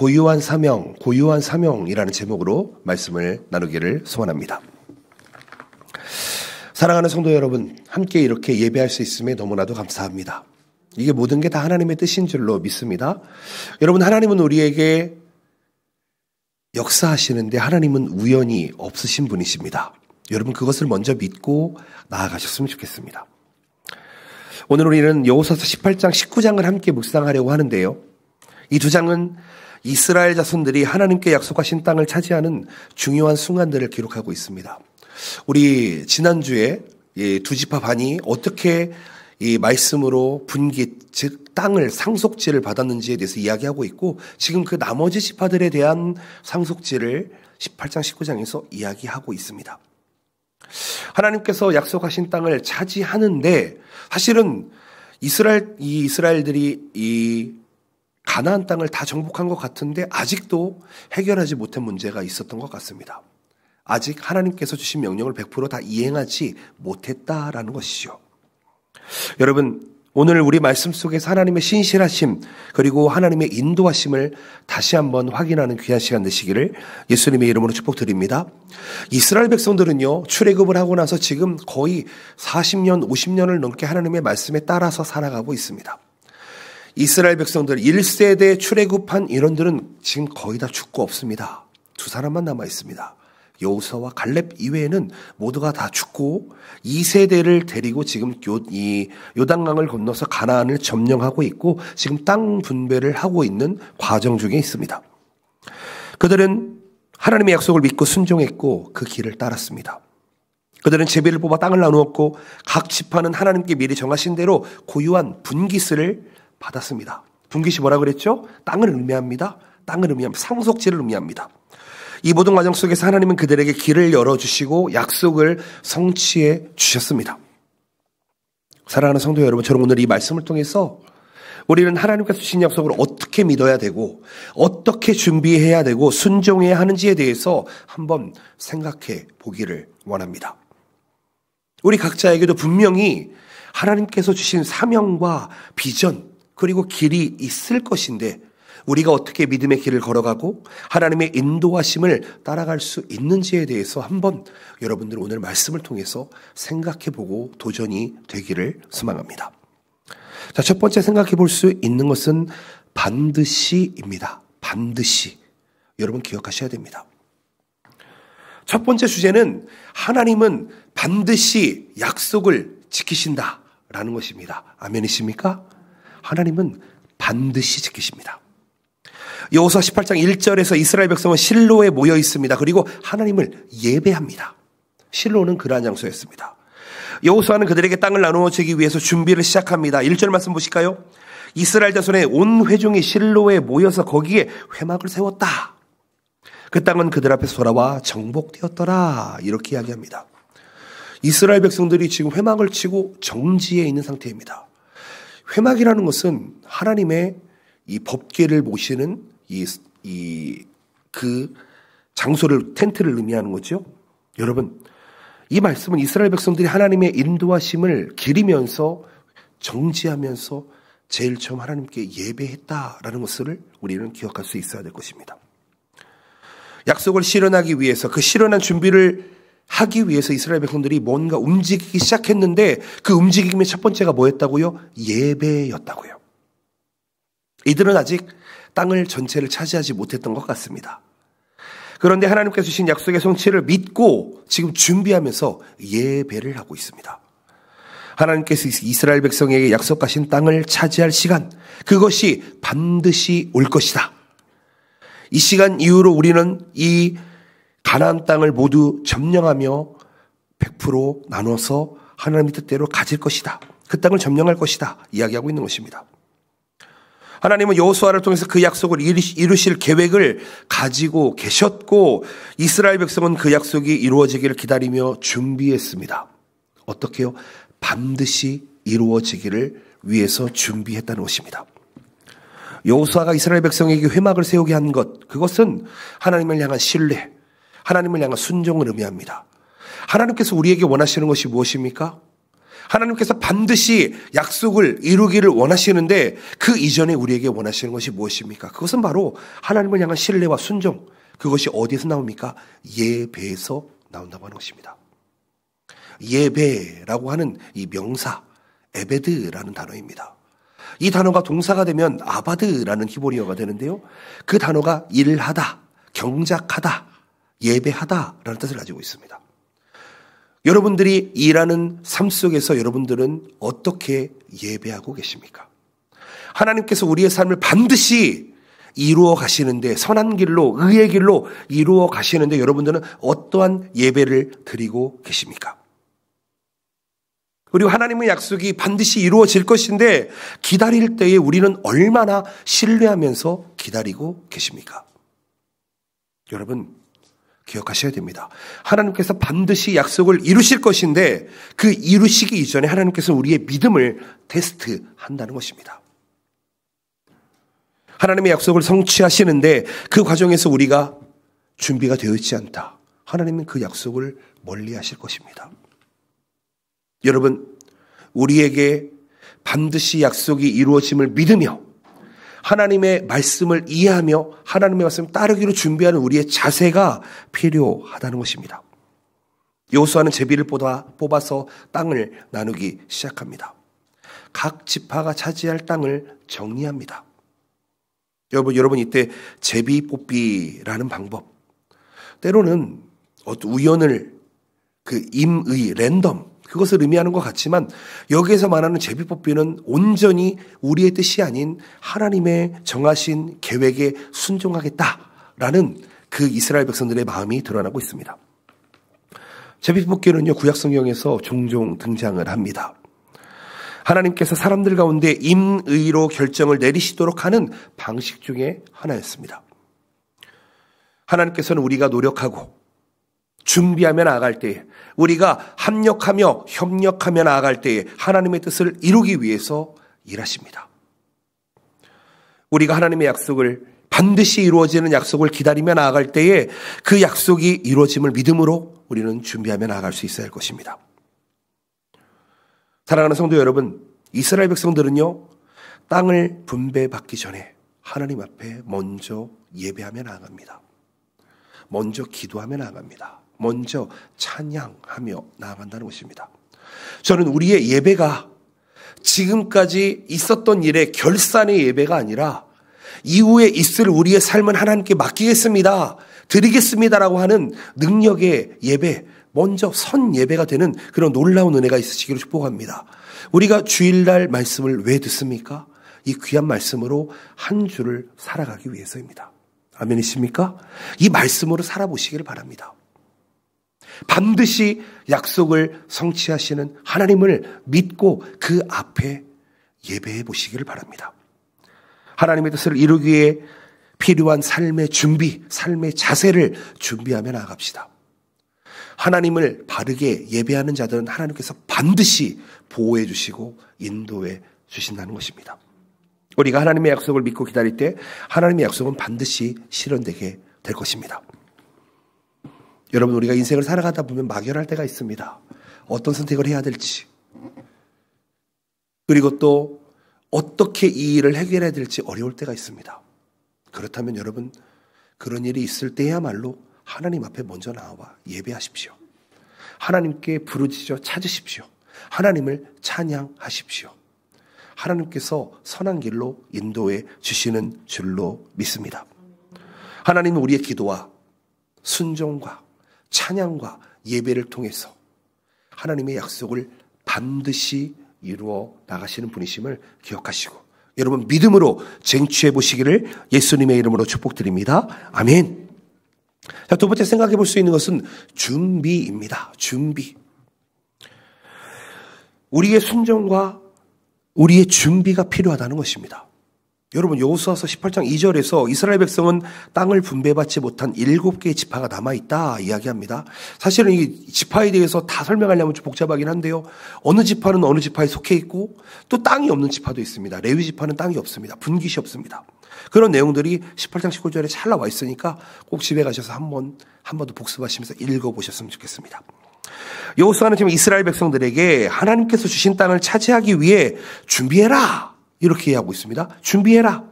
고유한 사명이라는 제목으로 말씀을 나누기를 소원합니다. 사랑하는 성도 여러분, 함께 이렇게 예배할 수 있음에 너무나도 감사합니다. 이게 모든 게 다 하나님의 뜻인 줄로 믿습니다. 여러분, 하나님은 우리에게 역사하시는데 하나님은 우연이 없으신 분이십니다. 여러분, 그것을 먼저 믿고 나아가셨으면 좋겠습니다. 오늘 우리는 여호수아서 18장, 19장을 함께 묵상하려고 하는데요. 이 두 장은 이스라엘 자손들이 하나님께 약속하신 땅을 차지하는 중요한 순간들을 기록하고 있습니다. 우리 지난주에 두 지파 반이 어떻게 이 말씀으로 분기, 즉 땅을 상속지를 받았는지에 대해서 이야기하고 있고, 지금 그 나머지 지파들에 대한 상속지를 18장, 19장에서 이야기하고 있습니다. 하나님께서 약속하신 땅을 차지하는데 사실은 이스라엘들이 이 가나안 땅을 다 정복한 것 같은데 아직도 해결하지 못한 문제가 있었던 것 같습니다. 아직 하나님께서 주신 명령을 100% 다 이행하지 못했다라는 것이죠. 여러분, 오늘 우리 말씀 속에서 하나님의 신실하심 그리고 하나님의 인도하심을 다시 한번 확인하는 귀한 시간 되시기를 예수님의 이름으로 축복드립니다. 이스라엘 백성들은요, 출애굽을 하고 나서 지금 거의 40년, 50년을 넘게 하나님의 말씀에 따라서 살아가고 있습니다. 이스라엘 백성들 1세대 출애굽한 인원들은 지금 거의 다 죽고 없습니다. 두 사람만 남아 있습니다. 여호수아와 갈렙 이외에는 모두가 다 죽고 2세대를 데리고 지금 이 요단강을 건너서 가나안을 점령하고 있고 지금 땅 분배를 하고 있는 과정 중에 있습니다. 그들은 하나님의 약속을 믿고 순종했고 그 길을 따랐습니다. 그들은 제비를 뽑아 땅을 나누었고 각 지파는 하나님께 미리 정하신 대로 고유한 분깃을 받았습니다. 분깃이 뭐라 그랬죠? 땅을 의미합니다. 상속지를 의미합니다. 이 모든 과정 속에서 하나님은 그들에게 길을 열어주시고 약속을 성취해 주셨습니다. 사랑하는 성도 여러분, 저는 오늘 이 말씀을 통해서 우리는 하나님께서 주신 약속을 어떻게 믿어야 되고 어떻게 준비해야 되고 순종해야 하는지에 대해서 한번 생각해 보기를 원합니다. 우리 각자에게도 분명히 하나님께서 주신 사명과 비전 그리고 길이 있을 것인데 우리가 어떻게 믿음의 길을 걸어가고 하나님의 인도하심을 따라갈 수 있는지에 대해서 한번 여러분들 오늘 말씀을 통해서 생각해보고 도전이 되기를 소망합니다. 자, 첫 번째 생각해 볼 수 있는 것은 반드시입니다. 반드시. 여러분 기억하셔야 됩니다. 첫 번째 주제는 하나님은 반드시 약속을 지키신다라는 것입니다. 아멘이십니까? 하나님은 반드시 지키십니다. 여호수아 18장 1절에서 이스라엘 백성은 실로에 모여 있습니다. 그리고 하나님을 예배합니다. 실로는 그러한 장소였습니다. 여호수아는 그들에게 땅을 나누어 주기 위해서 준비를 시작합니다. 1절 말씀 보실까요? 이스라엘 자손의 온 회중이 실로에 모여서 거기에 회막을 세웠다. 그 땅은 그들 앞에서 돌아와 정복되었더라. 이렇게 이야기합니다. 이스라엘 백성들이 지금 회막을 치고 정지해 있는 상태입니다. 회막이라는 것은 하나님의 이 법궤를 모시는 그 장소를, 텐트를 의미하는 거죠. 여러분, 이 말씀은 이스라엘 백성들이 하나님의 인도하심을 기리면서 정지하면서 제일 처음 하나님께 예배했다라는 것을 우리는 기억할 수 있어야 될 것입니다. 약속을 실현하기 위해서 그 실현한 준비를 하기 위해서 이스라엘 백성들이 뭔가 움직이기 시작했는데 그 움직임의 첫 번째가 뭐였다고요? 예배였다고요. 이들은 아직 땅을 전체를 차지하지 못했던 것 같습니다. 그런데 하나님께서 주신 약속의 성취를 믿고 지금 준비하면서 예배를 하고 있습니다. 하나님께서 이스라엘 백성에게 약속하신 땅을 차지할 시간, 그것이 반드시 올 것이다. 이 시간 이후로 우리는 이 가나안 땅을 모두 점령하며 100% 나눠서 하나님의 뜻대로 가질 것이다. 그 땅을 점령할 것이다. 이야기하고 있는 것입니다. 하나님은 여호수아를 통해서 그 약속을 이루실 계획을 가지고 계셨고 이스라엘 백성은 그 약속이 이루어지기를 기다리며 준비했습니다. 어떻게요? 반드시 이루어지기를 위해서 준비했다는 것입니다. 여호수아가 이스라엘 백성에게 회막을 세우게 한 것, 그것은 하나님을 향한 신뢰, 하나님을 향한 순종을 의미합니다. 하나님께서 우리에게 원하시는 것이 무엇입니까? 하나님께서 반드시 약속을 이루기를 원하시는데 그 이전에 우리에게 원하시는 것이 무엇입니까? 그것은 바로 하나님을 향한 신뢰와 순종. 그것이 어디에서 나옵니까? 예배에서 나온다고 하는 것입니다. 예배라고 하는 이 명사 에베드라는 단어입니다. 이 단어가 동사가 되면 아바드라는 히브리어가 되는데요. 그 단어가 일하다, 경작하다, 예배하다라는 뜻을 가지고 있습니다. 여러분들이 일하는 삶 속에서 여러분들은 어떻게 예배하고 계십니까? 하나님께서 우리의 삶을 반드시 이루어 가시는데, 선한 길로, 의의 길로 이루어 가시는데 여러분들은 어떠한 예배를 드리고 계십니까? 그리고 하나님의 약속이 반드시 이루어질 것인데 기다릴 때에 우리는 얼마나 신뢰하면서 기다리고 계십니까? 여러분 기억하셔야 됩니다. 하나님께서 반드시 약속을 이루실 것인데 그 이루시기 이전에 하나님께서 우리의 믿음을 테스트한다는 것입니다. 하나님의 약속을 성취하시는데 그 과정에서 우리가 준비가 되어 있지 않다. 하나님은 그 약속을 멀리 하실 것입니다. 여러분, 우리에게 반드시 약속이 이루어짐을 믿으며 하나님의 말씀을 이해하며 하나님의 말씀을 따르기로 준비하는 우리의 자세가 필요하다는 것입니다. 여호수아는 제비를 뽑아서 땅을 나누기 시작합니다. 각 지파가 차지할 땅을 정리합니다. 여러분 이때 제비 뽑기라는 방법, 때로는 우연을 임의, 랜덤, 그것을 의미하는 것 같지만 여기에서 말하는 제비뽑기는 온전히 우리의 뜻이 아닌 하나님의 정하신 계획에 순종하겠다라는 그 이스라엘 백성들의 마음이 드러나고 있습니다. 제비뽑기는요, 구약 성경에서 종종 등장을 합니다. 하나님께서 사람들 가운데 임의로 결정을 내리시도록 하는 방식 중에 하나였습니다. 하나님께서는 우리가 노력하고 준비하며 나아갈 때에, 우리가 합력하며 협력하며 나아갈 때에 하나님의 뜻을 이루기 위해서 일하십니다. 우리가 하나님의 약속을, 반드시 이루어지는 약속을 기다리며 나아갈 때에 그 약속이 이루어짐을 믿음으로 우리는 준비하며 나아갈 수 있어야 할 것입니다. 사랑하는 성도 여러분, 이스라엘 백성들은요, 땅을 분배받기 전에 하나님 앞에 먼저 예배하며 나아갑니다. 먼저 기도하며 나아갑니다. 먼저 찬양하며 나아간다는 것입니다. 저는 우리의 예배가 지금까지 있었던 일의 결산의 예배가 아니라 이후에 있을 우리의 삶은 하나님께 맡기겠습니다, 드리겠습니다라고 하는 능력의 예배, 먼저 선 예배가 되는 그런 놀라운 은혜가 있으시기를 축복합니다. 우리가 주일날 말씀을 왜 듣습니까? 이 귀한 말씀으로 한 주를 살아가기 위해서입니다. 아멘이십니까? 이 말씀으로 살아보시기를 바랍니다. 반드시 약속을 성취하시는 하나님을 믿고 그 앞에 예배해 보시기를 바랍니다. 하나님의 뜻을 이루기 위해 필요한 삶의 준비, 삶의 자세를 준비하며 나아갑시다. 하나님을 바르게 예배하는 자들은 하나님께서 반드시 보호해 주시고 인도해 주신다는 것입니다. 우리가 하나님의 약속을 믿고 기다릴 때 하나님의 약속은 반드시 실현되게 될 것입니다. 여러분, 우리가 인생을 살아가다 보면 막연할 때가 있습니다. 어떤 선택을 해야 될지, 그리고 또 어떻게 이 일을 해결해야 될지 어려울 때가 있습니다. 그렇다면 여러분, 그런 일이 있을 때야말로 하나님 앞에 먼저 나와 예배하십시오. 하나님께 부르짖어 찾으십시오. 하나님을 찬양하십시오. 하나님께서 선한 길로 인도해 주시는 줄로 믿습니다. 하나님은 우리의 기도와 순종과 찬양과 예배를 통해서 하나님의 약속을 반드시 이루어 나가시는 분이심을 기억하시고 여러분 믿음으로 쟁취해 보시기를 예수님의 이름으로 축복드립니다. 아멘. 자, 두 번째 생각해 볼 수 있는 것은 준비입니다. 준비. 우리의 순종과 우리의 준비가 필요하다는 것입니다. 여러분, 여호수아서 18장 2절에서 이스라엘 백성은 땅을 분배받지 못한 7개의 지파가 남아있다 이야기합니다. 사실은 이 지파에 대해서 다 설명하려면 좀 복잡하긴 한데요. 어느 지파는 어느 지파에 속해 있고 또 땅이 없는 지파도 있습니다. 레위 지파는 땅이 없습니다. 분깃이 없습니다. 그런 내용들이 18장 19절에 잘 나와 있으니까 꼭 집에 가셔서 한 번 더 복습하시면서 읽어보셨으면 좋겠습니다. 여호수아는 지금 이스라엘 백성들에게 하나님께서 주신 땅을 차지하기 위해 준비해라 이렇게 얘기하고 있습니다. 준비해라.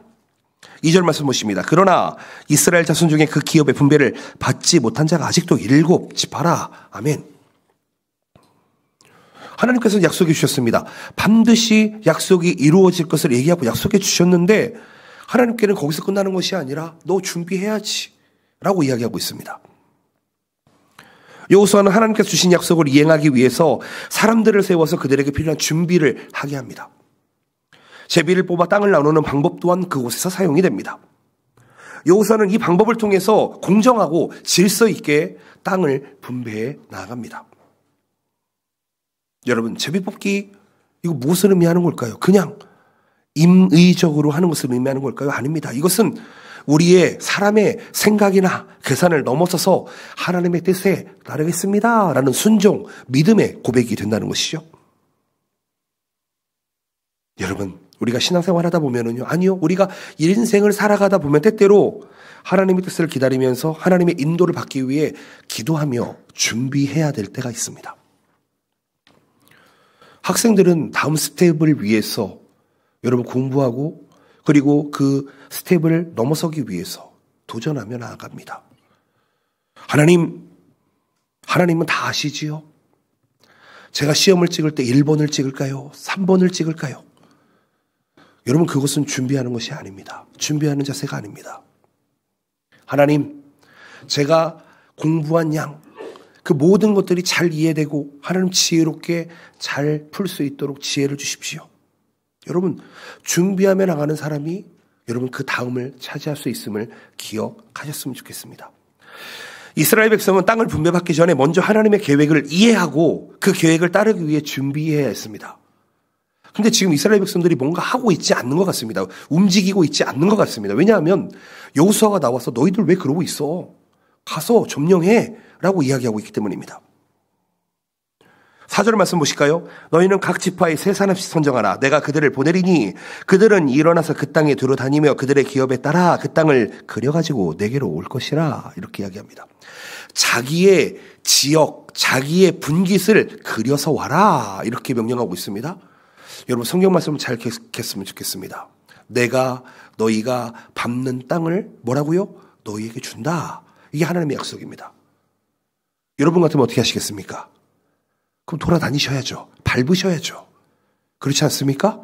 2절 말씀 보십니다. 그러나 이스라엘 자손 중에 그 기업의 분배를 받지 못한 자가 아직도 7지파라. 아멘. 하나님께서 약속해 주셨습니다. 반드시 약속이 이루어질 것을 얘기하고 약속해 주셨는데 하나님께는 거기서 끝나는 것이 아니라 너 준비해야지 라고 이야기하고 있습니다. 여호수아는 하나님께서 주신 약속을 이행하기 위해서 사람들을 세워서 그들에게 필요한 준비를 하게 합니다. 제비를 뽑아 땅을 나누는 방법 또한 그곳에서 사용이 됩니다. 여호수아는 이 방법을 통해서 공정하고 질서 있게 땅을 분배해 나아갑니다. 여러분, 제비 뽑기 이거 무엇을 의미하는 걸까요? 그냥 임의적으로 하는 것을 의미하는 걸까요? 아닙니다. 이것은 우리의 사람의 생각이나 계산을 넘어서서 하나님의 뜻에 따르겠습니다 라는 순종, 믿음의 고백이 된다는 것이죠. 여러분, 우리가 신앙생활 하다 보면은요, 아니요, 우리가 인생을 살아가다 보면 때때로 하나님의 뜻을 기다리면서 하나님의 인도를 받기 위해 기도하며 준비해야 될 때가 있습니다. 학생들은 다음 스텝을 위해서 여러분 공부하고 그리고 그 스텝을 넘어서기 위해서 도전하며 나아갑니다. 하나님은 다 아시지요? 제가 시험을 찍을 때 1번을 찍을까요? 3번을 찍을까요? 여러분, 그것은 준비하는 것이 아닙니다. 준비하는 자세가 아닙니다. 하나님, 제가 공부한 양, 그 모든 것들이 잘 이해되고 하나님 지혜롭게 잘 풀 수 있도록 지혜를 주십시오. 여러분, 준비하며 나가는 사람이 여러분 그 다음을 차지할 수 있음을 기억하셨으면 좋겠습니다. 이스라엘 백성은 땅을 분배받기 전에 먼저 하나님의 계획을 이해하고 그 계획을 따르기 위해 준비해야 했습니다. 근데 지금 이스라엘 백성들이 뭔가 하고 있지 않는 것 같습니다. 움직이고 있지 않는 것 같습니다. 왜냐하면 여호수아가 나와서 너희들 왜 그러고 있어? 가서 점령해 라고 이야기하고 있기 때문입니다. 4절 말씀 보실까요? 너희는 각 지파에 3사람씩 선정하라. 내가 그들을 보내리니 그들은 일어나서 그 땅에 두루 다니며 그들의 기업에 따라 그 땅을 그려가지고 내게로 올 것이라. 이렇게 이야기합니다. 자기의 지역, 자기의 분깃을 그려서 와라. 이렇게 명령하고 있습니다. 여러분, 성경 말씀을 잘 기억했으면 좋겠습니다. 내가 너희가 밟는 땅을 뭐라고요? 너희에게 준다. 이게 하나님의 약속입니다. 여러분 같으면 어떻게 하시겠습니까? 그럼 돌아다니셔야죠. 밟으셔야죠. 그렇지 않습니까?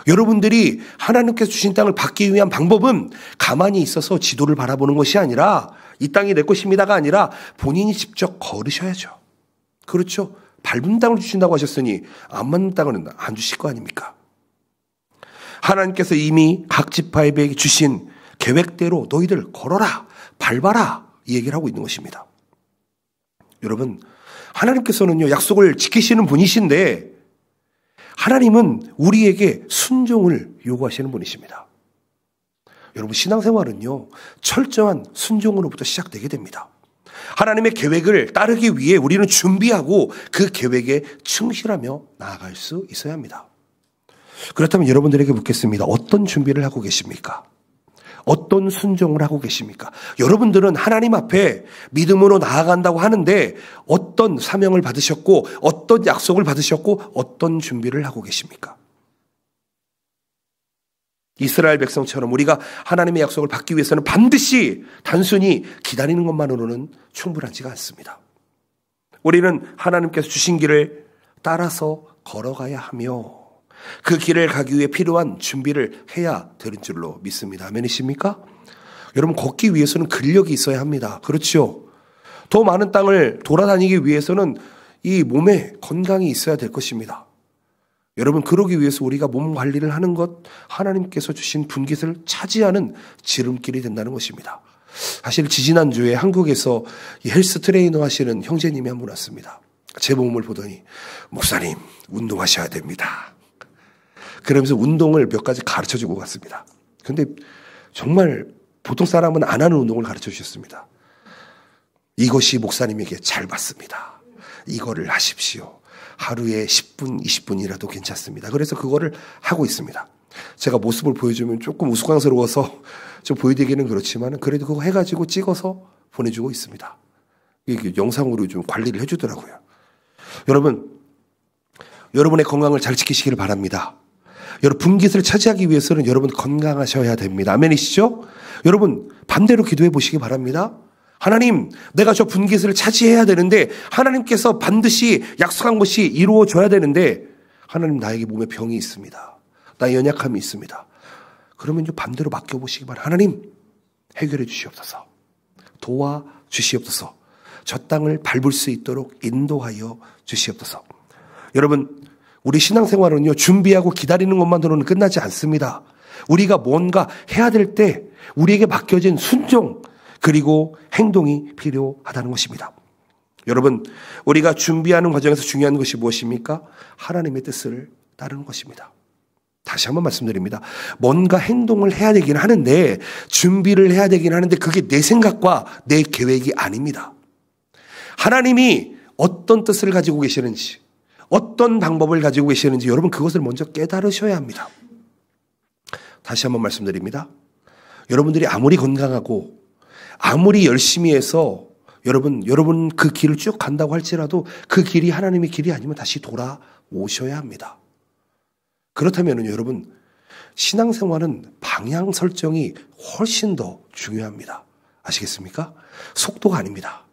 여러분들이 하나님께서 주신 땅을 받기 위한 방법은 가만히 있어서 지도를 바라보는 것이 아니라 이 땅이 내 것입니다가 아니라 본인이 직접 걸으셔야죠. 그렇죠? 밟은 땅을 주신다고 하셨으니 안 맞는 땅은 안 주실 거 아닙니까? 하나님께서 이미 각 지파에게 주신 계획대로 너희들 걸어라, 밟아라 이 얘기를 하고 있는 것입니다. 여러분, 하나님께서는요, 약속을 지키시는 분이신데 하나님은 우리에게 순종을 요구하시는 분이십니다. 여러분, 신앙생활은요, 철저한 순종으로부터 시작되게 됩니다. 하나님의 계획을 따르기 위해 우리는 준비하고 그 계획에 충실하며 나아갈 수 있어야 합니다. 그렇다면 여러분들에게 묻겠습니다. 어떤 준비를 하고 계십니까? 어떤 순종을 하고 계십니까? 여러분들은 하나님 앞에 믿음으로 나아간다고 하는데 어떤 사명을 받으셨고 어떤 약속을 받으셨고 어떤 준비를 하고 계십니까? 이스라엘 백성처럼 우리가 하나님의 약속을 받기 위해서는 반드시 단순히 기다리는 것만으로는 충분하지가 않습니다. 우리는 하나님께서 주신 길을 따라서 걸어가야 하며 그 길을 가기 위해 필요한 준비를 해야 되는 줄로 믿습니다. 아멘이십니까? 여러분, 걷기 위해서는 근력이 있어야 합니다. 그렇죠? 더 많은 땅을 돌아다니기 위해서는 이 몸에 건강이 있어야 될 것입니다. 여러분, 그러기 위해서 우리가 몸 관리를 하는 것, 하나님께서 주신 분깃을 차지하는 지름길이 된다는 것입니다. 사실 지지난주에 한국에서 헬스 트레이너 하시는 형제님이 한 분 왔습니다. 제 몸을 보더니 목사님, 운동하셔야 됩니다. 그러면서 운동을 몇 가지 가르쳐주고 갔습니다. 그런데 정말 보통 사람은 안 하는 운동을 가르쳐 주셨습니다. 이것이 목사님에게 잘 맞습니다. 이거를 하십시오. 하루에 10분, 20분이라도 괜찮습니다. 그래서 그거를 하고 있습니다. 제가 모습을 보여주면 조금 우스꽝스러워서 좀 보여드리기는 그렇지만 그래도 그거 해가지고 찍어서 보내주고 있습니다. 이게 영상으로 좀 관리를 해주더라고요. 여러분의 건강을 잘 지키시기를 바랍니다. 여러분, 분깃을 차지하기 위해서는 여러분 건강하셔야 됩니다. 아멘이시죠? 여러분, 반대로 기도해 보시기 바랍니다. 하나님, 내가 저 분깃을 차지해야 되는데 하나님께서 반드시 약속한 것이 이루어져야 되는데 하나님, 나에게 몸에 병이 있습니다. 나의 연약함이 있습니다. 그러면 좀 반대로 맡겨보시기 바랍니다. 하나님, 해결해 주시옵소서. 도와 주시옵소서. 저 땅을 밟을 수 있도록 인도하여 주시옵소서. 여러분, 우리 신앙생활은요, 준비하고 기다리는 것만으로는 끝나지 않습니다. 우리가 뭔가 해야 될 때 우리에게 맡겨진 순종 그리고 행동이 필요하다는 것입니다. 여러분, 우리가 준비하는 과정에서 중요한 것이 무엇입니까? 하나님의 뜻을 따르는 것입니다. 다시 한번 말씀드립니다. 뭔가 행동을 해야 되긴 하는데, 준비를 해야 되긴 하는데 그게 내 생각과 내 계획이 아닙니다. 하나님이 어떤 뜻을 가지고 계시는지, 어떤 방법을 가지고 계시는지 여러분, 그것을 먼저 깨달으셔야 합니다. 다시 한번 말씀드립니다. 여러분들이 아무리 건강하고 아무리 열심히 해서 여러분 그 길을 쭉 간다고 할지라도 그 길이 하나님의 길이 아니면 다시 돌아오셔야 합니다. 그렇다면 여러분, 신앙생활은 방향 설정이 훨씬 더 중요합니다. 아시겠습니까? 속도가 아닙니다.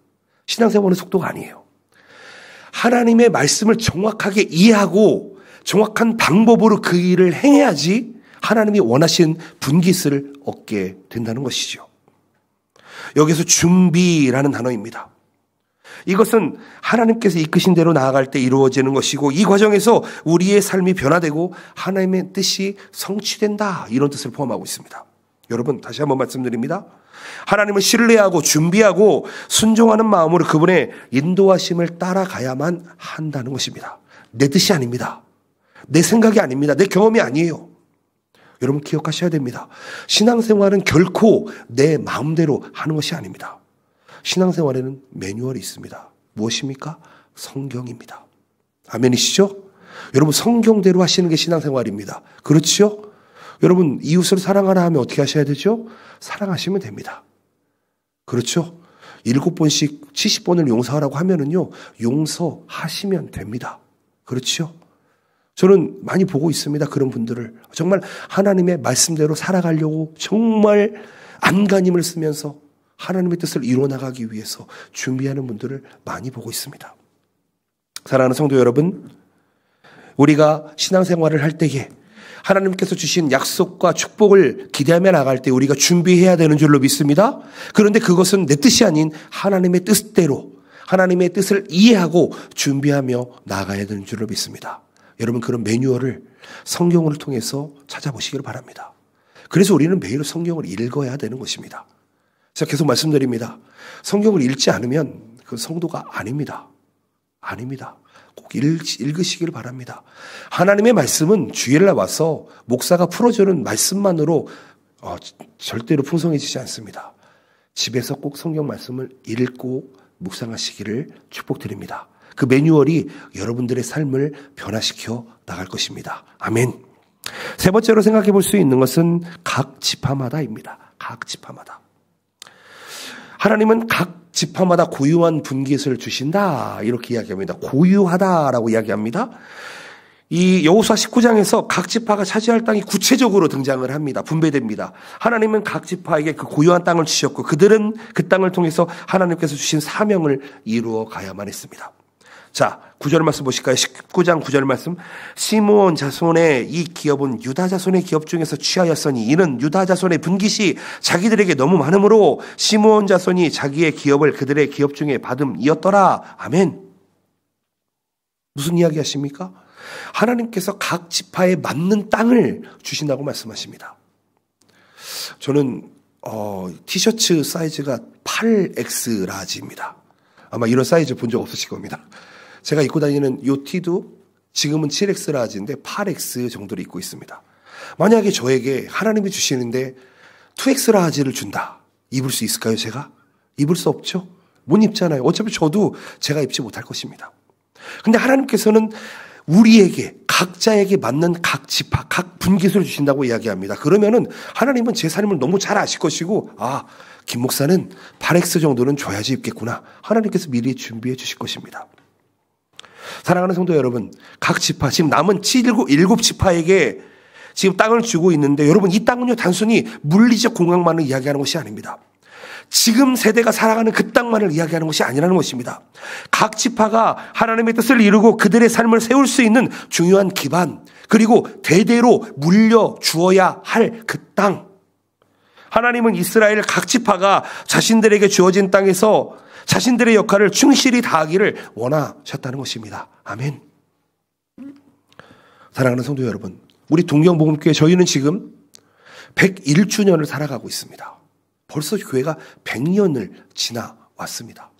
신앙생활은 속도가 아니에요. 하나님의 말씀을 정확하게 이해하고 정확한 방법으로 그 일을 행해야지 하나님이 원하신 분깃을 얻게 된다는 것이죠. 여기서 준비라는 단어입니다. 이것은 하나님께서 이끄신 대로 나아갈 때 이루어지는 것이고, 이 과정에서 우리의 삶이 변화되고 하나님의 뜻이 성취된다, 이런 뜻을 포함하고 있습니다. 여러분, 다시 한번 말씀드립니다. 하나님을 신뢰하고 준비하고 순종하는 마음으로 그분의 인도하심을 따라가야만 한다는 것입니다. 내 뜻이 아닙니다. 내 생각이 아닙니다. 내 경험이 아니에요. 여러분, 기억하셔야 됩니다. 신앙생활은 결코 내 마음대로 하는 것이 아닙니다. 신앙생활에는 매뉴얼이 있습니다. 무엇입니까? 성경입니다. 아멘이시죠? 여러분, 성경대로 하시는 게 신앙생활입니다. 그렇죠? 여러분, 이웃을 사랑하라 하면 어떻게 하셔야 되죠? 사랑하시면 됩니다. 그렇죠? 7번씩 70번을 용서하라고 하면은요, 용서하시면 됩니다. 그렇죠? 저는 많이 보고 있습니다. 그런 분들을. 정말 하나님의 말씀대로 살아가려고 정말 안간힘을 쓰면서 하나님의 뜻을 이루어나가기 위해서 준비하는 분들을 많이 보고 있습니다. 사랑하는 성도 여러분, 우리가 신앙생활을 할 때에 하나님께서 주신 약속과 축복을 기대하며 나갈 때 우리가 준비해야 되는 줄로 믿습니다. 그런데 그것은 내 뜻이 아닌 하나님의 뜻대로, 하나님의 뜻을 이해하고 준비하며 나가야 되는 줄로 믿습니다. 여러분, 그런 매뉴얼을 성경을 통해서 찾아보시기를 바랍니다. 그래서 우리는 매일 성경을 읽어야 되는 것입니다. 제가 계속 말씀드립니다. 성경을 읽지 않으면 그 성도가 아닙니다. 아닙니다. 꼭 읽으시기를 바랍니다. 하나님의 말씀은 주일날 와서 목사가 풀어주는 말씀만으로 절대로 풍성해지지 않습니다. 집에서 꼭 성경 말씀을 읽고 묵상하시기를 축복드립니다. 그 매뉴얼이 여러분들의 삶을 변화시켜 나갈 것입니다. 아멘. 세 번째로 생각해 볼 수 있는 것은 각 지파마다입니다. 각 지파마다. 하나님은 각 지파마다 고유한 분깃을 주신다, 이렇게 이야기합니다. 고유하다라고 이야기합니다. 이 여호수아 19장에서 각 지파가 차지할 땅이 구체적으로 등장을 합니다. 분배됩니다. 하나님은 각 지파에게 그 고유한 땅을 주셨고 그들은 그 땅을 통해서 하나님께서 주신 사명을 이루어 가야만 했습니다. 자, 9절 말씀 보실까요? 19장 9절 말씀. 시므온 자손의 이 기업은 유다 자손의 기업 중에서 취하였으니 이는 유다 자손의 분깃이 자기들에게 너무 많으므로 시므온 자손이 자기의 기업을 그들의 기업 중에 받음이었더라. 아멘. 무슨 이야기 하십니까? 하나님께서 각 지파에 맞는 땅을 주신다고 말씀하십니다. 저는 티셔츠 사이즈가 8X 라지입니다. 아마 이런 사이즈 본 적 없으실 겁니다. 제가 입고 다니는 이 티도 지금은 7X 라지인데 8X 정도를 입고 있습니다. 만약에 저에게 하나님이 주시는데 2X 라지를 준다. 입을 수 있을까요, 제가? 입을 수 없죠? 못 입잖아요. 어차피 저도 제가 입지 못할 것입니다. 근데 하나님께서는 우리에게, 각자에게 맞는 각 지파, 각 분깃을 주신다고 이야기합니다. 그러면은 하나님은 제 삶을 너무 잘 아실 것이고, 김 목사는 8X 정도는 줘야지 입겠구나. 하나님께서 미리 준비해 주실 것입니다. 사랑하는 성도 여러분, 각 지파, 지금 남은 일곱 지파에게 지금 땅을 주고 있는데 여러분 이 땅은요 단순히 물리적 공간만을 이야기하는 것이 아닙니다. 지금 세대가 살아가는 그 땅만을 이야기하는 것이 아니라는 것입니다. 각 지파가 하나님의 뜻을 이루고 그들의 삶을 세울 수 있는 중요한 기반, 그리고 대대로 물려주어야 할 그 땅. 하나님은 이스라엘 각 지파가 자신들에게 주어진 땅에서 자신들의 역할을 충실히 다하기를 원하셨다는 것입니다. 아멘. 사랑하는 성도 여러분, 우리 동경복음교회 저희는 지금 101주년을 살아가고 있습니다. 벌써 교회가 100년을 지나왔습니다.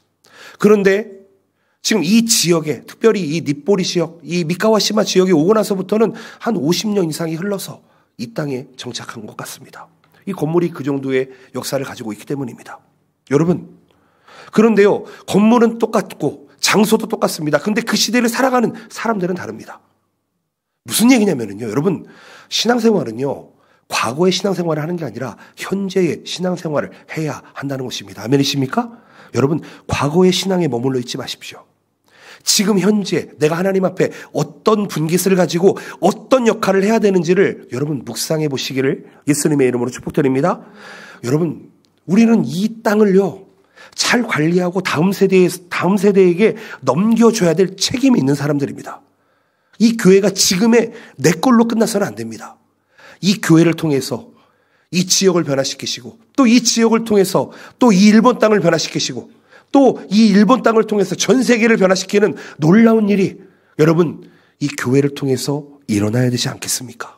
그런데 지금 이 지역에, 특별히 이 닛보리 지역, 이 미카와시마 지역에 오고 나서부터는 한 50년 이상이 흘러서 이 땅에 정착한 것 같습니다. 이 건물이 그 정도의 역사를 가지고 있기 때문입니다. 여러분, 그런데요, 건물은 똑같고 장소도 똑같습니다. 그런데 그 시대를 살아가는 사람들은 다릅니다. 무슨 얘기냐면요, 여러분, 신앙생활은요, 과거의 신앙생활을 하는 게 아니라 현재의 신앙생활을 해야 한다는 것입니다. 아멘이십니까? 여러분, 과거의 신앙에 머물러 있지 마십시오. 지금 현재 내가 하나님 앞에 어떤 분깃을 가지고 어떤 역할을 해야 되는지를 여러분 묵상해 보시기를 예수님의 이름으로 축복드립니다. 여러분, 우리는 이 땅을요 잘 관리하고 다음 세대에게 넘겨줘야 될 책임이 있는 사람들입니다. 이 교회가 지금의 내 걸로 끝나서는 안 됩니다. 이 교회를 통해서 이 지역을 변화시키시고 또 이 지역을 통해서 또 이 일본 땅을 변화시키시고 또 이 일본 땅을 통해서 전 세계를 변화시키는 놀라운 일이 여러분 이 교회를 통해서 일어나야 되지 않겠습니까?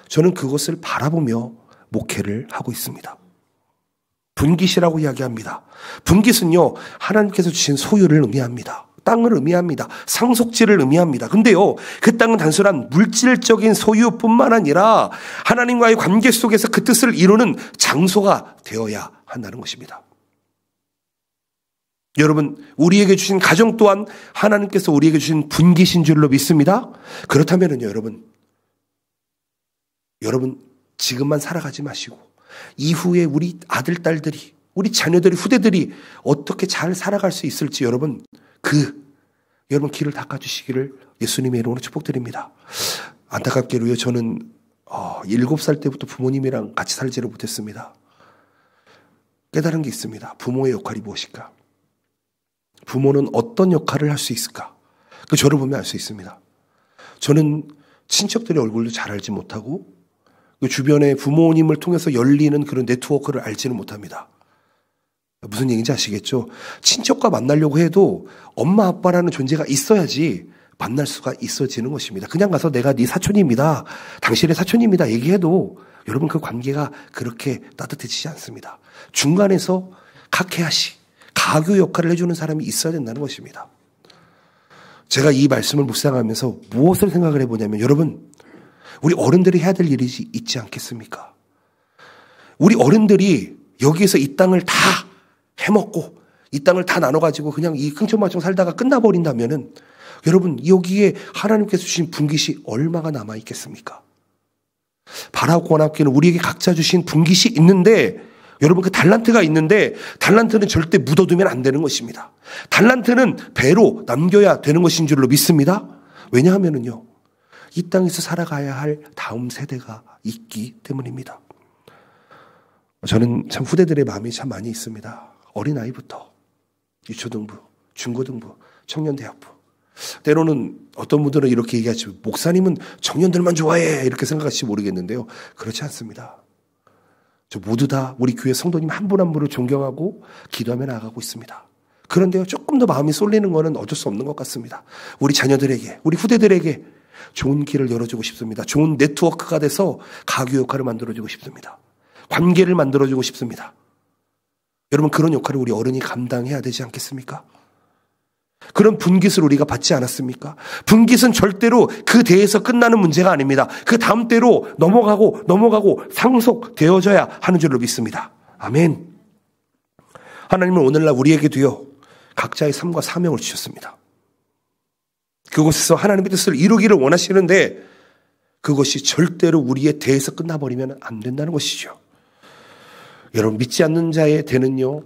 저는 그것을 바라보며 목회를 하고 있습니다. 분깃이라고 이야기합니다. 분깃은요 하나님께서 주신 소유를 의미합니다. 땅을 의미합니다. 상속지를 의미합니다. 근데요, 그 땅은 단순한 물질적인 소유뿐만 아니라 하나님과의 관계 속에서 그 뜻을 이루는 장소가 되어야 한다는 것입니다. 여러분, 우리에게 주신 가정 또한 하나님께서 우리에게 주신 분깃인 줄로 믿습니다. 그렇다면요, 여러분 지금만 살아가지 마시고 이후에 우리 아들, 딸들이, 우리 자녀들이, 후대들이 어떻게 잘 살아갈 수 있을지 여러분 길을 닦아주시기를 예수님의 이름으로 축복드립니다. 안타깝게도요, 저는 7살 때부터 부모님이랑 같이 살지를 못했습니다. 깨달은 게 있습니다. 부모의 역할이 무엇일까? 부모는 어떤 역할을 할 수 있을까? 저를 보면 알 수 있습니다. 저는 친척들의 얼굴도 잘 알지 못하고 주변에 부모님을 통해서 열리는 그런 네트워크를 알지는 못합니다. 무슨 얘기인지 아시겠죠? 친척과 만나려고 해도 엄마 아빠라는 존재가 있어야지 만날 수가 있어지는 것입니다. 그냥 가서 내가 네 사촌입니다, 당신의 사촌입니다 얘기해도 여러분 그 관계가 그렇게 따뜻해지지 않습니다. 중간에서 각해하시, 가교 역할을 해주는 사람이 있어야 된다는 것입니다. 제가 이 말씀을 묵상하면서 무엇을 생각을 해보냐면 여러분, 우리 어른들이 해야 될 일이 있지 않겠습니까? 우리 어른들이 여기에서 이 땅을 다 해먹고 이 땅을 다 나눠가지고 그냥 이 흥청망청 살다가 끝나버린다면은 여러분 여기에 하나님께서 주신 분깃이 얼마가 남아있겠습니까? 바라고원학교는 우리에게 각자 주신 분깃이 있는데 여러분 그 달란트가 있는데 달란트는 절대 묻어두면 안 되는 것입니다. 달란트는 배로 남겨야 되는 것인 줄로 믿습니다. 왜냐하면은요 이 땅에서 살아가야 할 다음 세대가 있기 때문입니다. 저는 참 후대들의 마음이 참 많이 있습니다. 어린아이부터 유초등부, 중고등부, 청년대학부. 때로는 어떤 분들은 이렇게 얘기하죠. 목사님은 청년들만 좋아해 이렇게 생각하실지 모르겠는데요. 그렇지 않습니다. 저 모두 다 우리 교회 성도님 한 분 한 분을 존경하고 기도하며 나아가고 있습니다. 그런데요, 조금 더 마음이 쏠리는 것은 어쩔 수 없는 것 같습니다. 우리 자녀들에게, 우리 후대들에게 좋은 길을 열어주고 싶습니다. 좋은 네트워크가 돼서 가교 역할을 만들어주고 싶습니다. 관계를 만들어주고 싶습니다. 여러분 그런 역할을 우리 어른이 감당해야 되지 않겠습니까? 그런 분깃을 우리가 받지 않았습니까? 분깃은 절대로 그 대에서 끝나는 문제가 아닙니다. 그 다음 때로 넘어가고 상속되어져야 하는 줄로 믿습니다. 아멘. 하나님은 오늘날 우리에게도요 각자의 삶과 사명을 주셨습니다. 그곳에서 하나님의 뜻을 이루기를 원하시는데 그것이 절대로 우리의 대에서 끝나버리면 안 된다는 것이죠. 여러분 믿지 않는 자의 대는요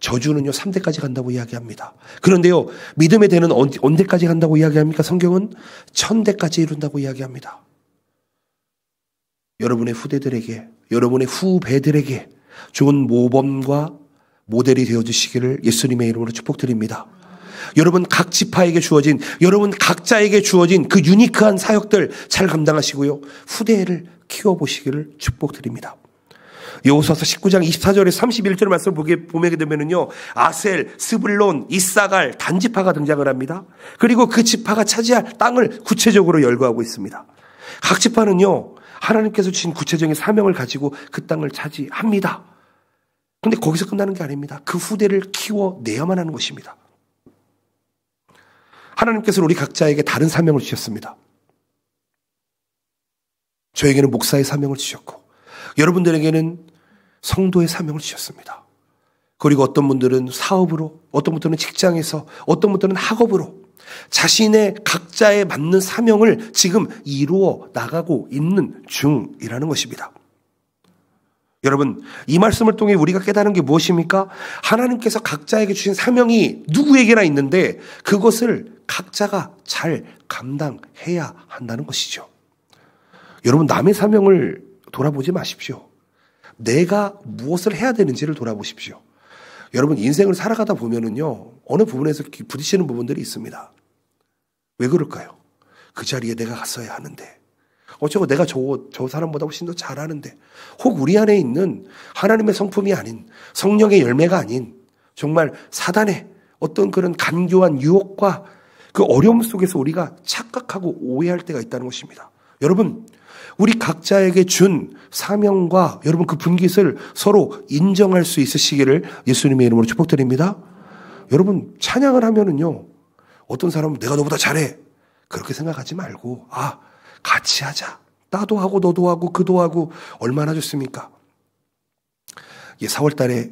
저주는요 3대까지 간다고 이야기합니다. 그런데요 믿음의 대는 언제까지 간다고 이야기합니까? 성경은 1000대까지 이룬다고 이야기합니다. 여러분의 후대들에게, 여러분의 후배들에게 좋은 모범과 모델이 되어주시기를 예수님의 이름으로 축복드립니다. 여러분 각 지파에게 주어진, 여러분 각자에게 주어진 그 유니크한 사역들 잘 감당하시고요 후대를 키워보시기를 축복드립니다. 여호수아서 19장 24절에서 31절 말씀을 보게 되면은요 아셀, 스불론, 이사갈 단지파가 등장을 합니다. 그리고 그 지파가 차지할 땅을 구체적으로 열거하고 있습니다. 각 지파는요 하나님께서 주신 구체적인 사명을 가지고 그 땅을 차지합니다. 그런데 거기서 끝나는 게 아닙니다. 그 후대를 키워내야만 하는 것입니다. 하나님께서는 우리 각자에게 다른 사명을 주셨습니다. 저에게는 목사의 사명을 주셨고 여러분들에게는 성도의 사명을 주셨습니다. 그리고 어떤 분들은 사업으로, 어떤 분들은 직장에서, 어떤 분들은 학업으로 자신의 각자에 맞는 사명을 지금 이루어 나가고 있는 중이라는 것입니다. 여러분, 이 말씀을 통해 우리가 깨달은 게 무엇입니까? 하나님께서 각자에게 주신 사명이 누구에게나 있는데 그것을 각자가 잘 감당해야 한다는 것이죠. 여러분, 남의 사명을 돌아보지 마십시오. 내가 무엇을 해야 되는지를 돌아보십시오. 여러분, 인생을 살아가다 보면은요, 어느 부분에서 부딪히는 부분들이 있습니다. 왜 그럴까요? 그 자리에 내가 갔어야 하는데, 어쩌고 내가 저 사람보다 훨씬 더 잘하는데, 혹 우리 안에 있는 하나님의 성품이 아닌, 성령의 열매가 아닌, 정말 사단의 어떤 그런 간교한 유혹과 그 어려움 속에서 우리가 착각하고 오해할 때가 있다는 것입니다. 여러분, 우리 각자에게 준 사명과 여러분 그 분깃을 서로 인정할 수 있으시기를 예수님의 이름으로 축복드립니다. 여러분, 찬양을 하면은요, 어떤 사람은 내가 너보다 잘해, 그렇게 생각하지 말고, 같이 하자. 나도 하고 너도 하고 그도 하고 얼마나 좋습니까? 4월 달에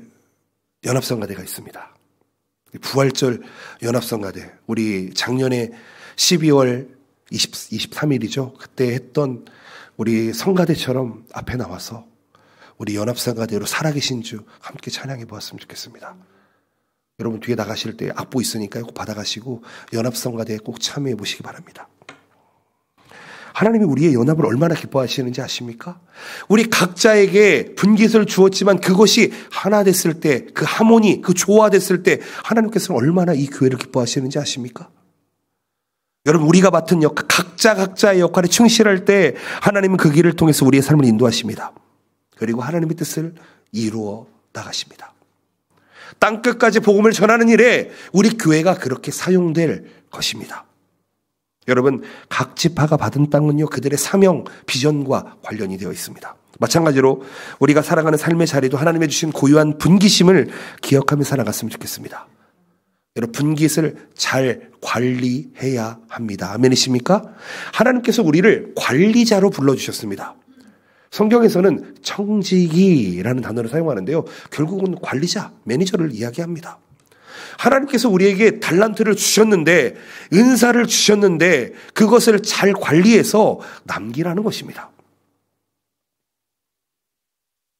연합성가대가 있습니다. 부활절 연합성가대. 우리 작년에 12월 23일이죠. 그때 했던 우리 성가대처럼 앞에 나와서 우리 연합성가대로 살아계신 주 함께 찬양해 보았으면 좋겠습니다. 여러분 뒤에 나가실 때 악보 있으니까 꼭 받아가시고 연합성가대에 꼭 참여해 보시기 바랍니다. 하나님이 우리의 연합을 얼마나 기뻐하시는지 아십니까? 우리 각자에게 분깃을 주었지만 그것이 하나 됐을 때, 그 하모니, 그 조화됐을 때 하나님께서는 얼마나 이 교회를 기뻐하시는지 아십니까? 여러분, 우리가 맡은 역할, 각자의 역할에 충실할 때 하나님은 그 길을 통해서 우리의 삶을 인도하십니다. 그리고 하나님의 뜻을 이루어 나가십니다. 땅끝까지 복음을 전하는 일에 우리 교회가 그렇게 사용될 것입니다. 여러분, 각 지파가 받은 땅은요, 그들의 사명, 비전과 관련이 되어 있습니다. 마찬가지로 우리가 살아가는 삶의 자리도 하나님의 주신 고유한 분깃임을 기억하며 살아갔으면 좋겠습니다. 여러분, 분깃을 잘 관리해야 합니다. 아멘이십니까? 하나님께서 우리를 관리자로 불러주셨습니다. 성경에서는 청지기라는 단어를 사용하는데요, 결국은 관리자, 매니저를 이야기합니다. 하나님께서 우리에게 달란트를 주셨는데, 은사를 주셨는데 그것을 잘 관리해서 남기라는 것입니다.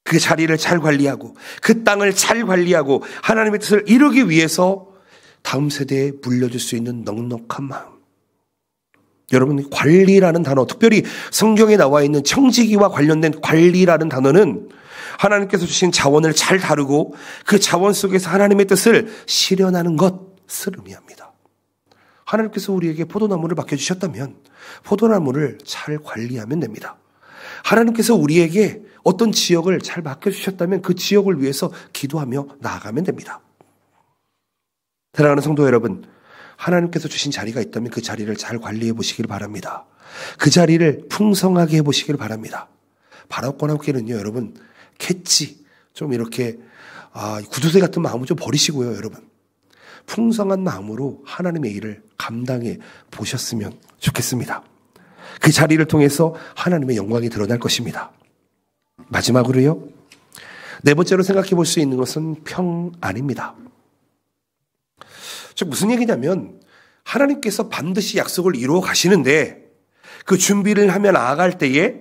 그 자리를 잘 관리하고 그 땅을 잘 관리하고 하나님의 뜻을 이루기 위해서 다음 세대에 물려줄 수 있는 넉넉한 마음. 여러분, 관리라는 단어, 특별히 성경에 나와 있는 청지기와 관련된 관리라는 단어는 하나님께서 주신 자원을 잘 다루고 그 자원 속에서 하나님의 뜻을 실현하는 것을 의미합니다. 하나님께서 우리에게 포도나무를 맡겨주셨다면 포도나무를 잘 관리하면 됩니다. 하나님께서 우리에게 어떤 지역을 잘 맡겨주셨다면 그 지역을 위해서 기도하며 나아가면 됩니다. 사랑하는 성도 여러분, 하나님께서 주신 자리가 있다면 그 자리를 잘 관리해 보시길 바랍니다. 그 자리를 풍성하게 해보시길 바랍니다. 바라거나 없기는요, 여러분, 캐치, 좀 이렇게, 구두쇠 같은 마음을 좀 버리시고요, 여러분. 풍성한 마음으로 하나님의 일을 감당해 보셨으면 좋겠습니다. 그 자리를 통해서 하나님의 영광이 드러날 것입니다. 마지막으로요, 네 번째로 생각해 볼 수 있는 것은 평안입니다. 즉, 무슨 얘기냐면, 하나님께서 반드시 약속을 이루어 가시는데, 그 준비를 하며 나아갈 때에,